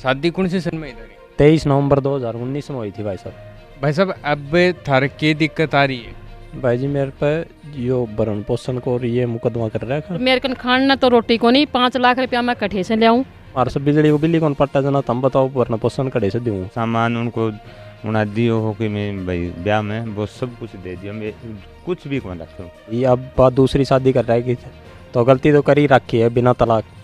शादी कौन सी सन में इधर है? 23 नवंबर 2019 में हुई थी भाई साहब। भाई साहब अब थार के दिक्कत आ रही है? भाई जी मेरे पे यो भरण पोषण को ये मुकदमा कर रहा है। मेरे कन खाना तो रोटी को नहीं, 5 लाख रुपया मैं कठे से ले आऊँ। हमारे से बिजली कौन पट्टा जना तम बताओ भरण पोषण कड़े से दूँ। सामान उनको उड़ा दियो हो कि मैं भाई ब्याह में वो सब कुछ दे दिया, मैं कुछ भी कौन रखूँ। ये अब बात दूसरी शादी कर रहा है कि तो गलती तो कर ही रखी है बिना तलाक।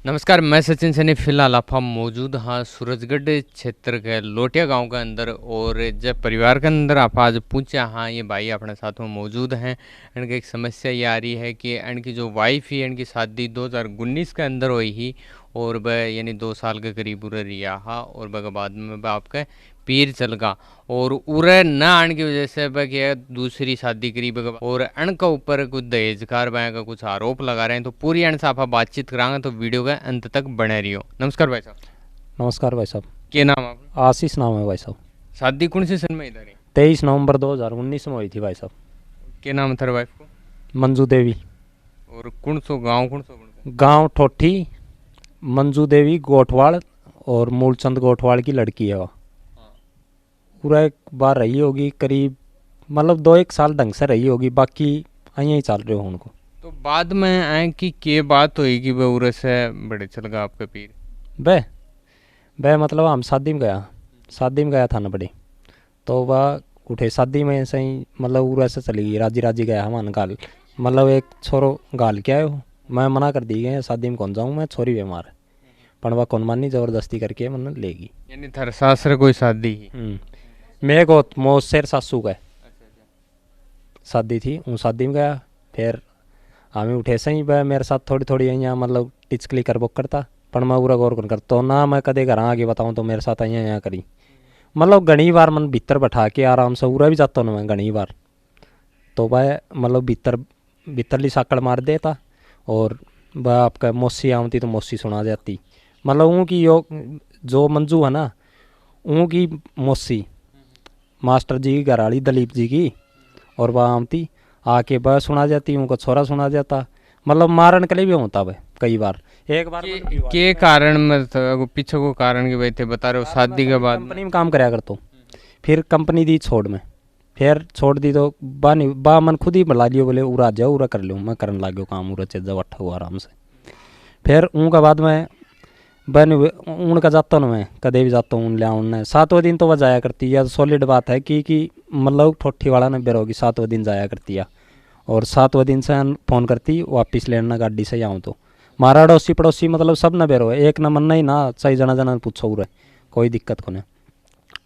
नमस्कार, मैं सचिन सैनी। फिलहाल आप हम मौजूद हाँ सूरजगढ़ क्षेत्र के लोटिया गांव के अंदर, और जब परिवार के अंदर आप आज पूछा हाँ ये भाई अपने साथ में मौजूद हैं। इनकी एक समस्या ये आ रही है कि इनकी जो वाइफ ही इनकी शादी 2019 के अंदर हुई ही, और वह यानी 2 साल के करीब उरे रिया हा, और वह बाद में वह आपके पीर चल गा, और उरे न आने की वजह से वह क्या दूसरी शादी करीब, और अण का ऊपर कुछ दहेजकार वह का कुछ आरोप लगा रहे हैं। तो पूरी अण से आप बातचीत कराएंगे, तो वीडियो का अंत तक बने रहियो। नमस्कार भाई साहब। नमस्कार भाई साहब। क्या नाम आपका? आशीष नाम है भाई साहब। शादी कौन सी सन में इधर है? 23 नवंबर 2019 में हुई थी भाई साहब। क्या नाम था वाइफ को? मंजू देवी। और कौन सो गाँव? कौन सो गांव ठोठी। मंजू देवी गोठवाड़ और मूलचंद गोठवाड़ की लड़की है वो। पूरा एक बार रही होगी करीब, मतलब 2-1 साल ढंग से रही होगी, बाकी यहीं ही चल रहे हो उनको। तो बाद में आए कि के बात हुई कि वह उरे से बड़े चल गया आपका पीर? वह मतलब हम शादी में गया था ना बड़े, तो वह उठे शादी में ऐसे ही मतलब उरे से चली गई, राजी गया हमान गाल, मतलब एक छोरो गाल के आयो। मैं मना कर दी गई शादी में कौन जाऊँ मैं, छोरी बीमार है, पर वह कौन मानी जबरदस्ती करके मन लेगी। यानी थार सासरे कोई शादी ही? मेरे को मोसेर सासू का शादी थी, उन शादी में गया। फिर हमें उठे से ही वह मेरे साथ थोड़ी थोड़ी यहाँ मतलब टिचकली कर बुक करता, पर मैं पूरा गौर कर तो ना मैं कदे घर आगे बताऊँ तो मेरे साथ यहाँ करी, मतलब घनी बार मन भीतर बैठा के आराम से उरा भी जाता हूँ मैं घनी बार। तो वह मतलब भीतरली साकड़ मार देता, और वह आपका मौसी आती तो मौसी सुना जाती, मतलब उनकी जो मंजू है ना उनकी मौसी मास्टर जी की घरवाली दलीप जी की, और वह आमती आके वह सुना जाती, उनको छोरा सुना जाता, मतलब मारन के लिए भी होता वह कई बार। एक बार के कारण में पीछे को कारण के वजह थे बता रहे हो? शादी के बाद कंपनी में काम कराया करता हूँ, फिर कंपनी दी छोड़ में, फिर छोड़ दी तो बा मन खुद ही बुला लियो, बोले उरा जाओ उरा कर लो, मैं करने लग गया काम उरा चेजा अट्ठा हुआ आराम से। फिर उनका बाद में बन उनका जाता हूँ मैं, कदे भी जाता हूँ उन लिया उनने 7वें दिन तो वह जाया करती है। सॉलिड बात है कि मतलब ठोठी वाला ने बेरोगी 7वें दिन जाया करती है, और 7वें दिन से फ़ोन करती वापिस लेना गाड़ी से आऊँ तो मारा अड़ोसी पड़ोसी मतलब सब न बेरो है, एक न मन ही ना सही जना पूछो उरे कोई दिक्कत को नहीं।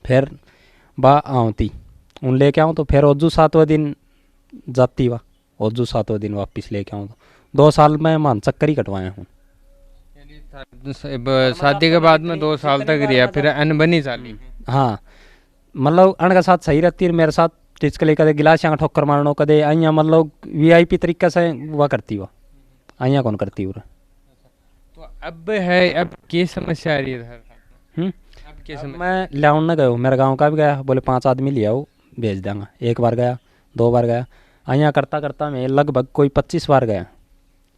फिर बा आती उन लेके आऊँ तो फिर ओजू 7वें दिन जाती वा, ओजू 7वें दिन वापिस लेके आऊँ तो 2 साल में मान चक्कर ही कटवाया हूँ। शादी के बाद में 2 साल तक रिया, फिर अनबनी चाली। हाँ मतलब अण का साथ सही रहती है, मेरे साथ टिचकले कदे गिलास यहाँ ठोकर मारनो, कदे अँ मतलब VIP तरीके से वह करती वह अँ कौन करती वो। तो अब है अब क्या समस्या आ रही है? मैं लियाउन न गयो, मेरे गांव का भी गया, बोले 5 आदमी ले आओ भेज देंगे। 1 बार गया, 2 बार गया, अँ करता करता मैं लगभग कोई 25 बार गया।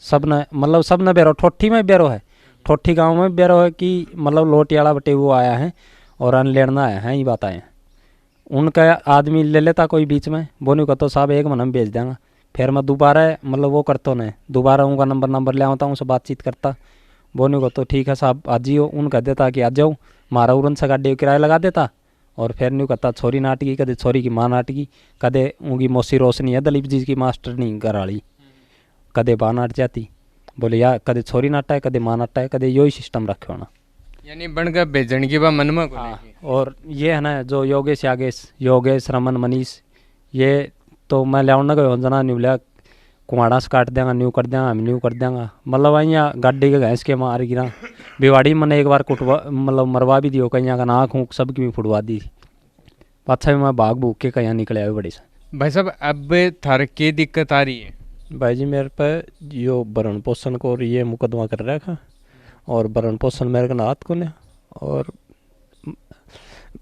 सब न मतलब सब न बेरो, ठोठी में बेरो है, ठोठी गांव में बेरो है कि मतलब लोटियाला बटे वो आया है और अन लेना आया है, ये बात आए हैं। उनका आदमी ले लेता कोई बीच में, बोनी कहता साहब 1 मन हम भेज देंगे। फिर मैं दोबारा मतलब वो करता नहीं, दोबारा उनका नंबर ले आता हूँ, उनसे बातचीत करता, बोनी कहता ठीक है साहब आज ही हो, उन कह देता कि आ जाओ, मारा उरन से गाड़ी किराया लगा देता। और फिर न्यू कहता छोरी नाटकी, कदे छोरी की माँ नाटकी, कदे उनकी मौसी रोशनी है दलीप जी की मास्टर नहीं घरवाली, कदे बा नाट जाती, बोले यार कदे छोरी नाटा है कदे माँ नाटा है, कदे यो ही सिस्टम रखे होना, यानी बन गया भेजन की बात मन में को। और ये है ना जो योगेश रमन मनीष, ये तो मैं लिया न गयो जना न्यू लिया कुमाड़ा से काट देंगे, न्यू कर देंगे, हम न्यू कर देंगे, मतलब यहाँ गाड़ी के भैंस के मार गिरा। भिवाड़ी मैंने 1 बार कुटवा मतलब मरवा भी दियो, कहीं का नाक ऊँख सब की भी फुटवा दी, पाछा भी मैं भाग भूग के कहीं निकले आए बड़े से। भाई साहब अब थार के दिक्कत आ रही है? भाई जी मेरे पे यो भरण पोषण को ये मुकदमा कर रखा, और भरण पोषण मेरे को हाथ को ने, और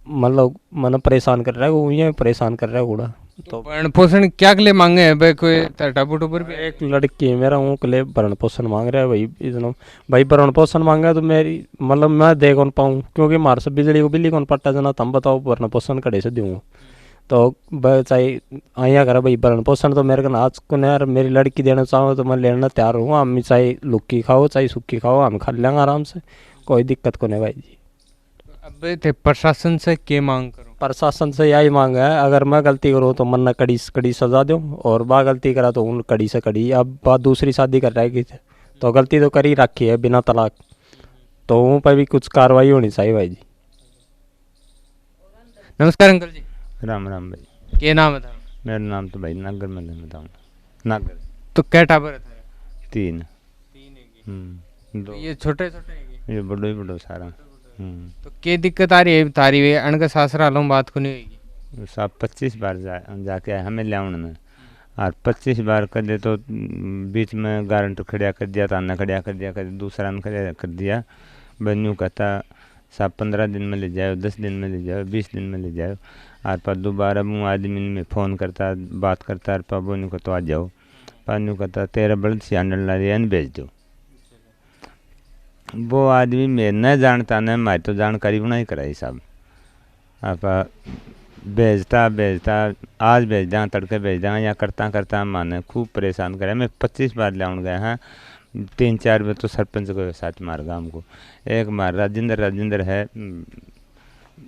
मतलब मन परेशान कर रहा है वो, ये परेशान कर रहा है घोड़ा तो भरण पोषण क्या के लिए मांगे है भाई? कोई टापू पर भी एक लड़की है मेरा, वो के लिए भरण पोषण मांग रहा है भाई। इतना भाई भरण पोषण मांगा तो मेरी मतलब मैं दे कौन पाऊँ, क्योंकि मारे से बिजली कौन पट्टा जना, तुम बताओ भरण पोषण कड़े से दूँ। तो चाहे आया करा भाई भरण पोषण तो मेरे को आज को यार मेरी लड़की देना चाहो तो मैं लेना तैयार हूँ। हम चाहे लुक्की खाओ चाहे सुक्की खाओ, हम खा लेंगे आराम से, कोई दिक्कत को नहीं भाई जी। अब थे प्रशासन से क्या मांग करो? प्रशासन से यही मांग है, अगर मैं गलती करूँ तो मन कड़ी कड़ी सजा दूँ, और बा गलती करा तो उन कड़ी से कड़ी। अब बात दूसरी शादी कर रहेगी तो गलती तो कर ही रखी है बिना तलाक, तो उन पर भी कुछ कार्रवाई होनी चाहिए भाई जी। नमस्कार अंकल जी। राम राम भाई। क्या नाम है था? मेरा नाम तो भाई नागर में बताऊँ। नागर तो क्या टाबर है था? 3। तो 2 ये छोटे छोटे हैं ये बड़ो ही बड़ो सारा। तो क्या दिक्कत आ रही है तारी वे अनका सासरा लो बात को नहीं होगी? सब 25 बार जाके आए हमें लियाउन में, और 25 बार कर दे तो बीच में गारंटर खड़िया कर दिया, ताना खड़िया कर दिया, कर दूसरा ने खड़िया कर दिया। बनू कहता सब 15 दिन में ले जाओ, 10 दिन में ले जाओ, 20 दिन में ले जाओ। और पर दोबारा मुँह आदमी में फ़ोन करता बात करता, और पाबो को तो आ जाओ। पानू कहता तेरा बल्द सियान ला रही भेज दो। वो आदमी मैं न जानता न मैं तो जानकारी बनाई कराई साहब। आप भेजता भेजता आज भेज दें, तड़के भेज दें, या करता करता माने खूब परेशान करे। मैं 25 बार लाउन गया हाँ, 3-4 बार तो सरपंच को साथ मार गाँव को। एक मार राजेंद्र है,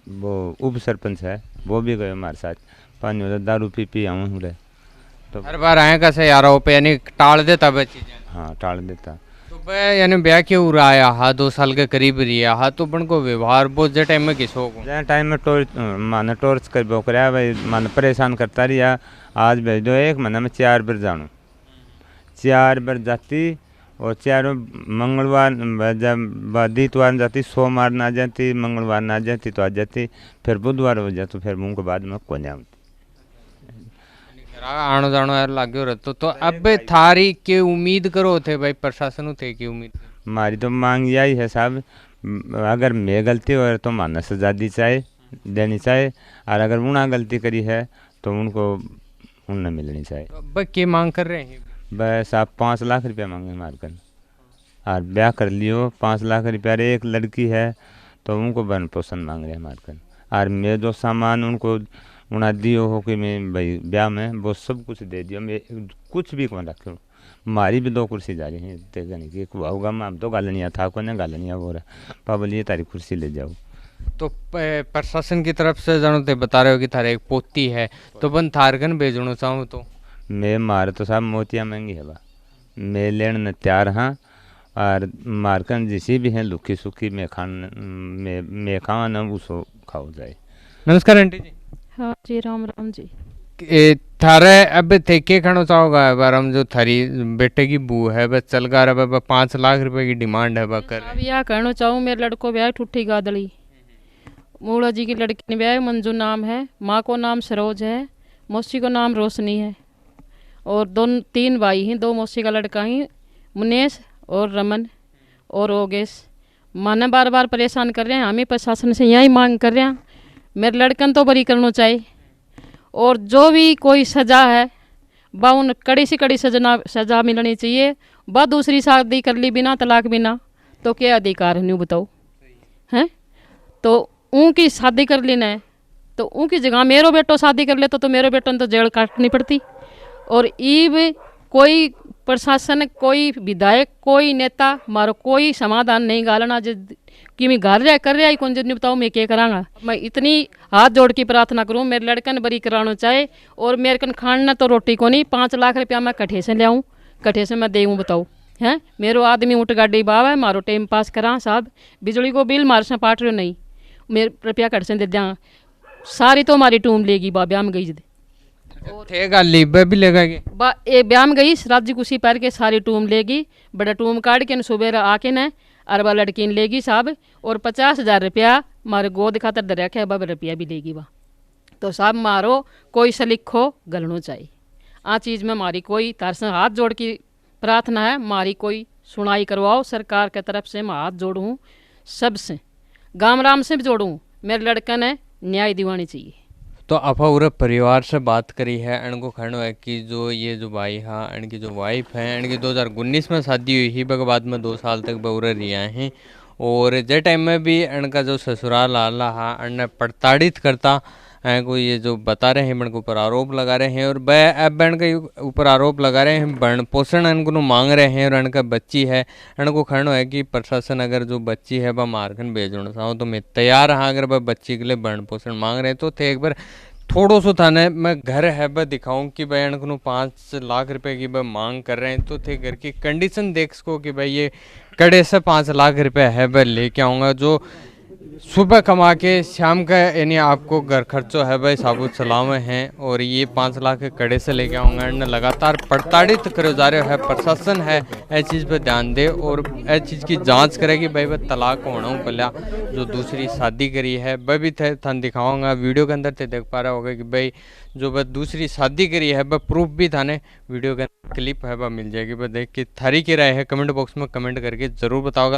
वो उप सरपंच है, वो भी गए हमारे साथ। पानी होता दारू पी आऊँ रहे तो हर बार आए कैसे यार हो पे यानी टाल देता वह चीजें? हाँ टाल देता। तो वह यानी ब्याह क्यों रहा आया हा 2 साल के करीब रहा हा, तो बन को व्यवहार बहुत जे टाइम में किस हो जहाँ टाइम में माने टॉर्च कर बो कर भाई, माने परेशान करता रहा। आज भेज दो, एक महीना में 4 बार जानूँ, 4 बार जाती, और चारों मंगलवार जब इतवार जाती, सोमवार ना जाती, मंगलवार ना जाती तो आ जाती, फिर बुधवार हो जाती, फिर मुँह के बाद में को जाती। आनो जानो यार लाग्यो रहतो। तो अब थारी के उम्मीद करो थे भाई प्रशासन थे की उम्मीद? हमारी तो मांग यही है साहब, अगर मैं गलती हो तो माना सजा देनी चाहिए, और अगर उन्हें गलती करी है तो उनको उन्हें मिलनी चाहिए। तो अब क्या मांग कर रहे हैं? बस आप 5 लाख रुपया मांगे हमारे कन, और ब्याह कर लियो 5 लाख रुपया। एक लड़की है तो उनको भरण पोषण मांग रहे हमारे कन, और मैं जो सामान उनको उन्हें दियो हो कि मैं भाई ब्याह में वो सब कुछ दे दियो। मैं कुछ भी कौन रखूँ, हमारी भी 2 कुर्सी जा रही है तेगनी की होगा, हम तो गालनिया था को ना गालनिया हो रहा पाबलिए तारी कुर्सी ले जाओ। तो प्रशासन की तरफ से जानो ते बता रहे हो कि थारे एक पोती है, तो बन थारकन भेजनो चाहूँ तो मैं मारे तो साहब मोतिया महंगी है बा, मैं लेने तैयार हाँ, और मारकन जिसी भी हैं लुखी सुखी मैं खावा ना उसको खाओ जाए। नमस्कार आंटी जी। हाँ जी, राम राम जी। थारे अब थे के खाना चाहोगा बार हम जो थारी बेटे की बू है बस चल गा रहा 5 लाख रुपए की डिमांड है बकर। अब यह कहना चाहूँ, मेरे लड़को ब्याह ठुट्ठी गादड़ी, मूड़ा जी की लड़की ने ब्याह, मंजू नाम है, माँ को नाम सरोज है, मौसी को नाम रोशनी है, और 3 भाई हैं, 2 मौसी का लड़का ही, मुनेश और रमन और ओगेश। माने बार बार परेशान कर रहे हैं, हमें प्रशासन से यही मांग कर रहे हैं मेरे लड़कन तो बरी करना चाहिए, और जो भी कोई सज़ा है बा उन कड़ी से कड़ी सज़ा मिलनी चाहिए। बा दूसरी शादी कर ली बिना तलाक बिना तो क्या अधिकार है न्यू बताओ हैं? तो उनकी शादी कर लेना है तो उनकी जगह मेरो बेटो शादी कर ले तो मेरे बेटो ने तो जेल काटनी पड़ती। और ईब कोई प्रशासन, कोई विधायक, कोई नेता मारो कोई समाधान नहीं गालना कि मैं घर रह कर रहा कौन जब बताओ मैं क्या करांगा। मैं इतनी हाथ जोड़ के प्रार्थना करूँ मेरे लड़कन बरी कराना चाहे, और मेरे कन खाना तो रोटी को नहीं, 5 लाख रुपया मैं कट्ठे से ले आऊँ, कट्ठे से मैं देऊँ बताऊँ हैं? मेरो आदमी ऊँट गाड़ी बाव है, मारो टाइम पास करा साहब, बिजली को बिल मार से पाट रहे नहीं, मेरे रुपया कट से दे दिया, सारी तो हमारी टूम लेगी बा ब्याह में गई जद भी लेगा बा ए ब्याह में गई राज्य कुशी पैर के सारी टूम लेगी, बड़ा टूम काट के सुबह आके न अरबा लड़की ने लेगी साहब, और 50,000 रुपया मारे गोद खातर दे रखे, 12 रुपया भी लेगी बा। तो साहब मारो कोई सलिखो गलनो चाहिए, आ चीज़ में हमारी कोई तार से हाथ जोड़ की प्रार्थना है, हमारी कोई सुनाई करवाओ सरकार के तरफ से। मैं हाथ जोड़ूँ सबसे, गाम राम से भी जोड़ूँ, मेरे लड़का ने न्याय दिवानी चाहिए। तो आपा पूरे परिवार से बात करी है, इनको कहना है कि जो ये जो भाई हाँ इनकी जो वाइफ है इनकी 2019 में शादी हुई ही बग बाद में 2 साल तक बहुरे रिया हैं। और जे टाइम में भी इनका जो ससुराल आला हा इन्हें प्रताड़ित करता हैं को ये जो बता रहे हैं इनके ऊपर आरोप लगा रहे हैं। और वह अब इनके ऊपर आरोप लगा रहे हैं भरण पोषण इनको मांग रहे हैं। और इनका बच्ची है इनको कहना है कि प्रशासन अगर जो बच्ची है वह मारखंड भेजना चाहो तो मैं तैयार हाँ, अगर वह बच्ची के लिए भरण पोषण मांग रहे हैं तो थे एक बार थोड़ो सो थाने मैं घर है वह दिखाऊं कि भाई इनको 5 लाख रुपए की वह मांग कर रहे हैं। तो थे घर की कंडीशन देख सको कि भाई ये कड़े से 5 लाख रुपए है वह लेके आऊँगा, जो सुबह कमा के शाम का यानी आपको घर खर्चो है भाई साबुत सलामे हैं। और ये 5 लाख के कड़े से लेके आऊँगा, इन्हें लगातार प्रताड़ित करे जा रहे है। प्रशासन है इस चीज़ पे ध्यान दे और इस चीज़ की जांच करेगी भाई वह तलाक होना हूँ पहला जो दूसरी शादी करी है वह भी थे थान दिखाऊंगा वीडियो के अंदर थे देख पा रहा होगा कि भाई जो वह दूसरी शादी करी है वह प्रूफ भी थाने वीडियो के क्लिप है वह मिल जाएगी। वह देख के थारी की राय है कमेंट बॉक्स में कमेंट करके ज़रूर बताओगा।